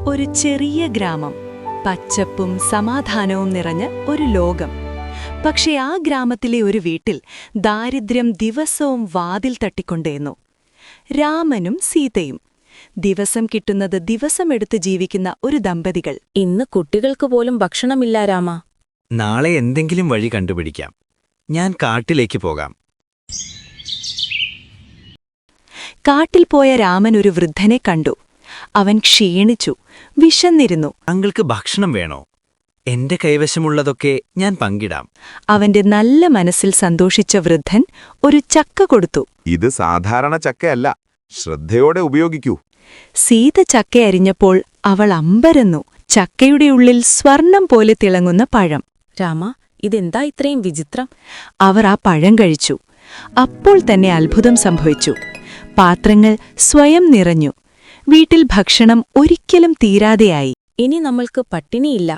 ഒരു ചെറിയ ഗ്രാമം, പച്ചപ്പും സമാധാനവും നിറഞ്ഞ ഒരു ലോകം. പക്ഷേ ആ ഗ്രാമത്തിലെ ഒരു വീട്ടിൽ ദാരിദ്ര്യം ദിവസവും വാതിൽ തട്ടിക്കൊണ്ടേന്നു. രാമനും സീതയും, ദിവസം കിട്ടുന്നത് ദിവസമെടുത്ത് ജീവിക്കുന്ന ഒരു ദമ്പതികൾ. ഇന്ന് കുട്ടികൾക്ക് പോലും ഭക്ഷണമില്ല രാമ. നാളെ എന്തെങ്കിലും വഴി കണ്ടുപിടിക്കാം. ഞാൻ കാട്ടിലേക്ക് പോകാം. കാട്ടിൽ പോയ രാമൻ ഒരു വൃദ്ധനെ കണ്ടു. അവൻ ക്ഷീണിച്ചു, വിശന്നിരുന്നു. താങ്കൾക്ക് ഭക്ഷണം വേണോ? എന്റെ കൈവശമുള്ളതൊക്കെ ഞാൻ പങ്കിടാം. അവന്റെ നല്ല മനസ്സിൽ സന്തോഷിച്ച വൃദ്ധൻ ഒരു ചക്ക കൊടുത്തു. ഇത് സാധാരണ ചക്കയല്ല, ശ്രദ്ധയോടെ ഉപയോഗിക്കൂ. സീത ചക്ക അരിഞ്ഞപ്പോൾ അവൾ അമ്പരന്നു. ചക്കയുടെ ഉള്ളിൽ സ്വർണം പോലെ തിളങ്ങുന്ന പഴം. രാമ, ഇതെന്താ ഇത്രയും വിചിത്രം? അവർ ആ പഴം കഴിച്ചു. അപ്പോൾ തന്നെ അത്ഭുതം സംഭവിച്ചു. പാത്രങ്ങൾ സ്വയം നിറഞ്ഞു. വീട്ടിൽ ഭക്ഷണം ഒരിക്കലും തീരാതെയായി. ഇനി നമ്മൾക്ക് പട്ടിണിയില്ല.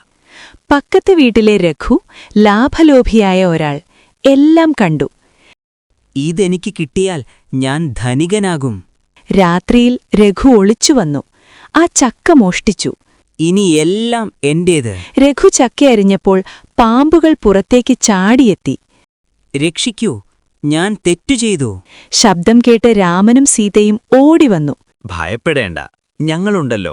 പക്കത്തെ വീട്ടിലെ രഘു, ലാഭലോഭിയായ ഒരാൾ, എല്ലാം കണ്ടു. ഇതെനിക്ക് കിട്ടിയാൽ ഞാൻ ധനികനാകും. രാത്രിയിൽ രഘു ഒളിച്ചുവന്നു. ആ ചക്ക മോഷ്ടിച്ചു. ഇനി എല്ലാം എന്റേത്. രഘു ചക്ക അരിഞ്ഞപ്പോൾ പാമ്പുകൾ പുറത്തേക്ക് ചാടിയെത്തി. രക്ഷിക്കൂ, ഞാൻ തെറ്റു ചെയ്തു. ശബ്ദം കേട്ട് രാമനും സീതയും ഓടിവന്നു. ഭയപ്പെടേണ്ട, ഞങ്ങളുണ്ടല്ലോ.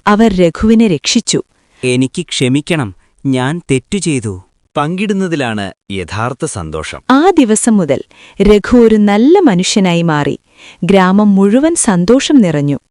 അവർ രഘുവിനെ രക്ഷിച്ചു. എനിക്ക് ക്ഷമിക്കണം, ഞാൻ തെറ്റു ചെയ്തു. പങ്കിടുന്നതിലാണ് യഥാർത്ഥ സന്തോഷം. ആ ദിവസം മുതൽ രഘു ഒരു നല്ല മനുഷ്യനായി മാറി. ഗ്രാമം മുഴുവൻ സന്തോഷം നിറഞ്ഞു.